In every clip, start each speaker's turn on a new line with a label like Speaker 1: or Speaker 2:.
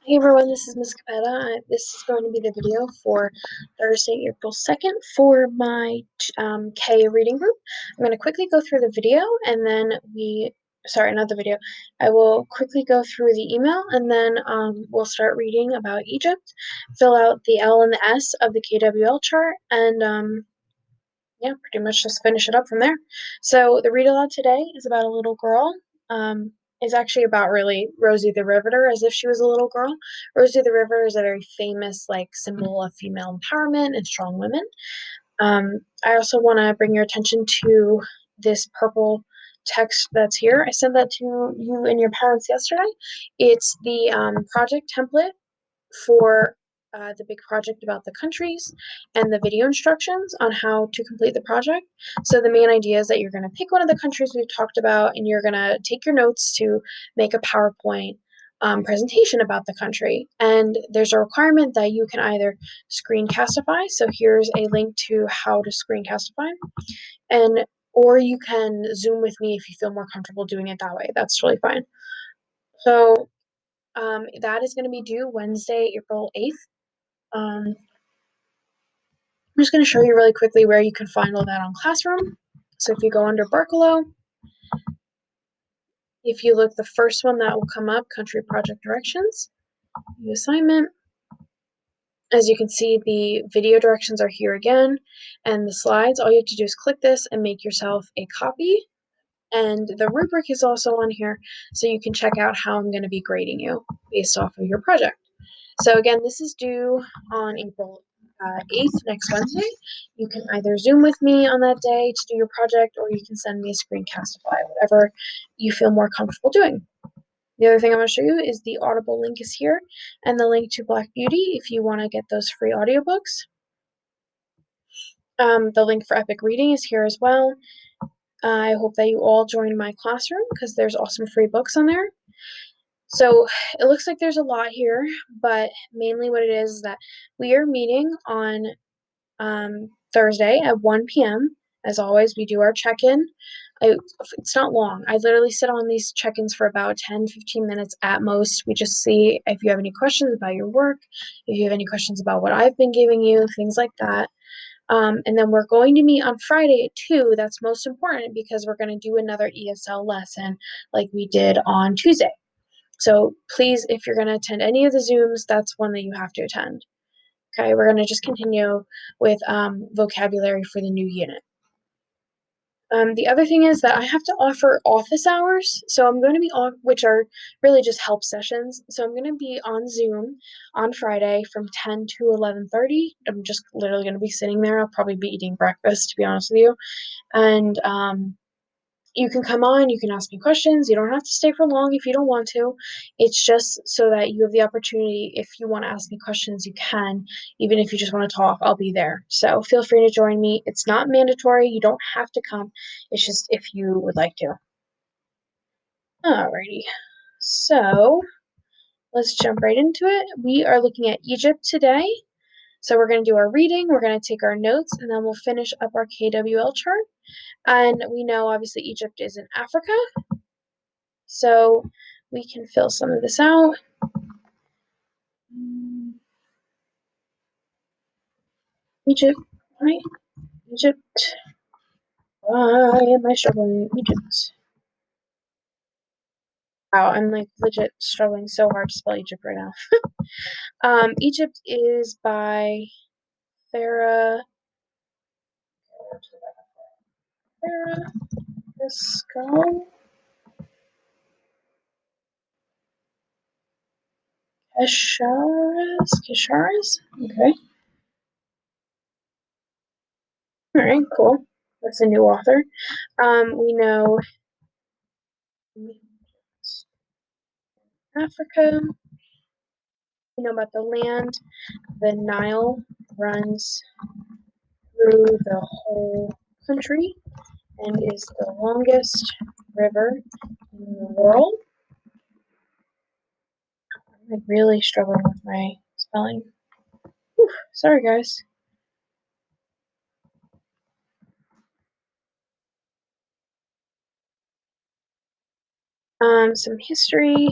Speaker 1: Hey everyone, this is Miss Capetta. This is going to be the video for Thursday, April 2nd for my K reading group. I'm going to quickly go through the video and then not the video. I will quickly go through the email and then we'll start reading about Egypt, fill out the L and the S of the KWL chart, and yeah, pretty much just finish it up from there. So the read aloud today is about a little girl. It's actually about really Rosie the Riveter, as if she was a little girl. Rosie the Riveter is a very famous symbol of female empowerment and strong women. I also want to bring your attention to this purple text that's here. I sent that to you and your parents yesterday. It's the project template for the big project about the countries and the video instructions on how to complete the project. So the main idea is that you're going to pick one of the countries we've talked about and you're going to take your notes to make a PowerPoint presentation about the country. And there's a requirement that you can either screencastify. So here's a link to how to screencastify, and or you can Zoom with me if you feel more comfortable doing it that way. That's totally fine. So that is going to be due Wednesday, April 8th. I'm just going to show you really quickly where you can find all that on Classroom. So if you go under Barkalow, if you look, the first one that will come up, Country Project Directions, the assignment. As you can see, the video directions are here again, and the slides. All you have to do is click this and make yourself a copy. And the rubric is also on here, so you can check out how I'm going to be grading you based off of your project. So again, this is due on April 8th, next Wednesday. You can either Zoom with me on that day to do your project, or you can send me a screencastify, whatever you feel more comfortable doing. The other thing I'm going to show you is the Audible link is here, and the link to Black Beauty if you want to get those free audiobooks. The link for Epic Reading is here as well. I hope that you all join my classroom because there's awesome free books on there. So it looks like there's a lot here, but mainly what it is that we are meeting on Thursday at 1 p.m. As always, we do our check-in. It's not long. I literally sit on these check-ins for about 10-15 minutes at most. We just see if you have any questions about your work, if you have any questions about what I've been giving you, things like that. And then we're going to meet on Friday at 2. That's most important because we're going to do another ESL lesson like we did on Tuesday. So please, if you're going to attend any of the Zooms, that's one that you have to attend. Okay, we're going to just continue with vocabulary for the new unit. The other thing is that I have to offer office hours, so I'm going to be on, which are really just help sessions. So I'm going to be on Zoom on Friday from 10 to 11:30. I'm just literally going to be sitting there. I'll probably be eating breakfast, to be honest with you. And you can come on, you can ask me questions. You don't have to stay for long if you don't want to. It's just so that you have the opportunity. If you want to ask me questions, you can. Even if you just want to talk, I'll be there. So feel free to join me. It's not mandatory. You don't have to come. It's just if you would like to. Alrighty. So let's jump right into it. We are looking at Egypt today. So we're going to do our reading, we're going to take our notes, and then we'll finish up our KWL chart. And we know obviously Egypt is in Africa. So we can fill some of this out. Egypt, right? Egypt. Why am I struggling? Egypt. Wow, I'm legit struggling so hard to spell Egypt right now. Egypt is by Farah Pascal Kesharas. Okay. All right, cool. That's a new author. We know Africa. We know about the land. The Nile runs through the whole country and is the longest river in the world. I'm really struggling with my spelling. Whew, sorry, guys. Some history,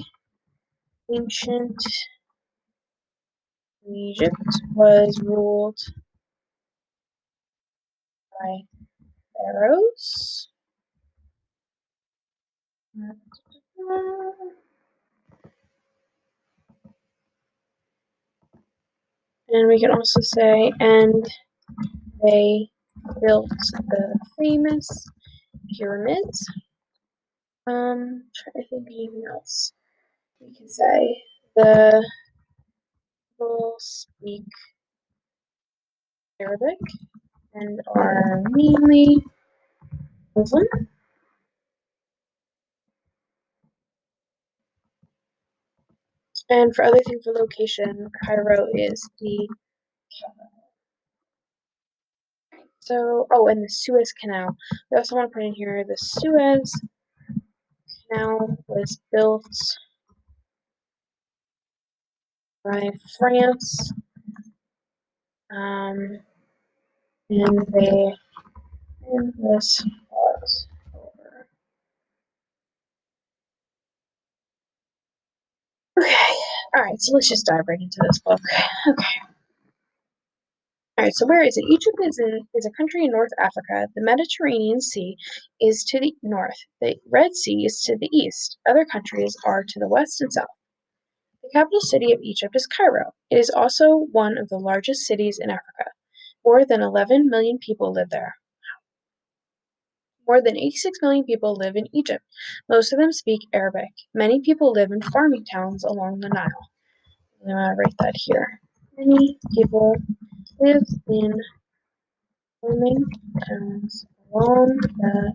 Speaker 1: ancient Egypt was ruled by pharaohs. And we can also say, and they built the famous pyramids. Try to think of anything else. We can say the people speak Arabic and are mainly Muslim. And for other things for location, Cairo is the capital. So, oh, and the Suez Canal. We also want to put in here the Suez Canal was built by France, and they and this was over. Okay, all right. So let's just dive right into this book. Okay. All right, so where is it? Egypt is a country in North Africa. The Mediterranean Sea is to the north. The Red Sea is to the east. Other countries are to the west and south. The capital city of Egypt is Cairo. It is also one of the largest cities in Africa. More than 11 million people live there. More than 86 million people live in Egypt. Most of them speak Arabic. Many people live in farming towns along the Nile. I'm going to write that here. Many people live in farming towns along the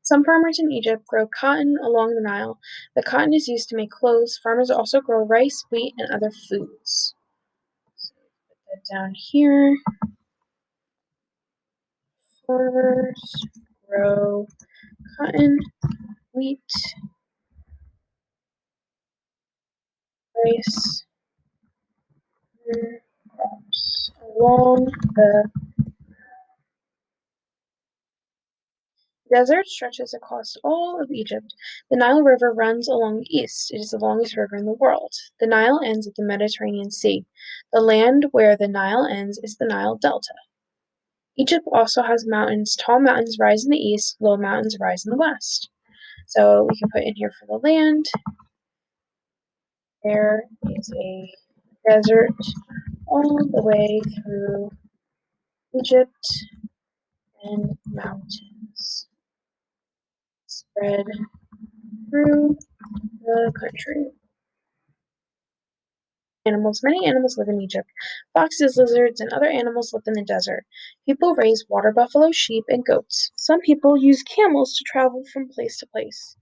Speaker 1: Some farmers in Egypt grow cotton along the Nile. The cotton is used to make clothes. Farmers also grow rice, wheat, and other foods. So put that down here. Farmers grow cotton, wheat, rice, and crops along the desert stretches across all of Egypt. The Nile River runs along the east. It is the longest river in the world. The Nile ends at the Mediterranean Sea. The land where the Nile ends is the Nile Delta. Egypt also has mountains. Tall mountains rise in the east, low mountains rise in the west. So we can put in here for the land. There is a desert all the way through Egypt and mountains spread through the country. Animals. Many animals live in Egypt. Foxes, lizards, and other animals live in the desert. People raise water buffalo, sheep, and goats. Some people use camels to travel from place to place.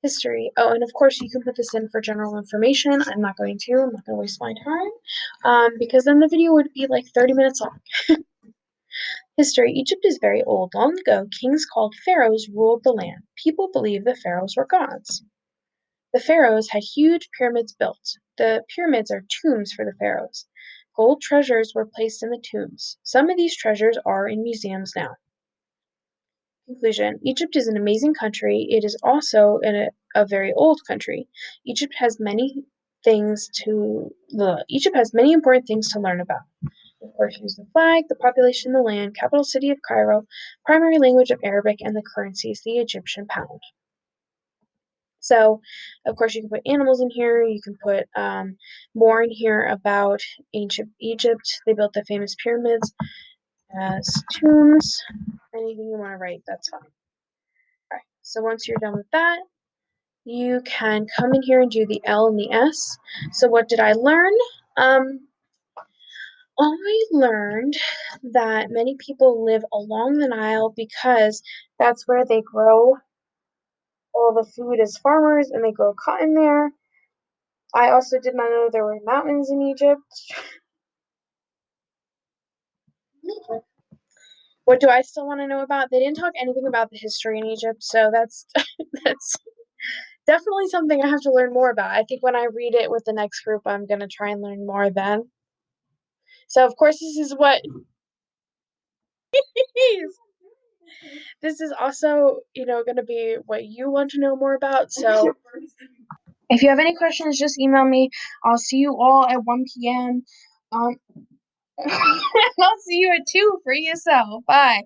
Speaker 1: History. Oh, and of course, you can put this in for general information. I'm not going to. I'm not going to waste my time because then the video would be like 30 minutes long. History. Egypt is very old. Long ago, kings called pharaohs ruled the land. People believe the pharaohs were gods. The pharaohs had huge pyramids built. The pyramids are tombs for the pharaohs. Gold treasures were placed in the tombs. Some of these treasures are in museums now. Conclusion. Egypt is an amazing country. It is also a very old country. Egypt has many Egypt has many important things to learn about. Of course, here's the flag, the population, the land, capital city of Cairo, primary language of Arabic, and the currency is the Egyptian pound. So, of course, you can put animals in here. You can put more in here about ancient Egypt. They built the famous pyramids as tombs. Anything you want to write, that's fine. All right. So once you're done with that, you can come in here and do the L and the S. So what did I learn? I learned that many people live along the Nile because that's where they grow all the food as farmers and they grow cotton there. I also did not know there were mountains in Egypt. What do I still want to know about? They didn't talk anything about the history in Egypt, so that's that's definitely something I have to learn more about. I think when I read it with the next group, I'm gonna try and learn more then. So of course this is what This is also, gonna be what you want to know more about, so if you have any questions, just email me. I'll see you all at 1 p.m. Um, I'll see you at 2 for yourself. Bye.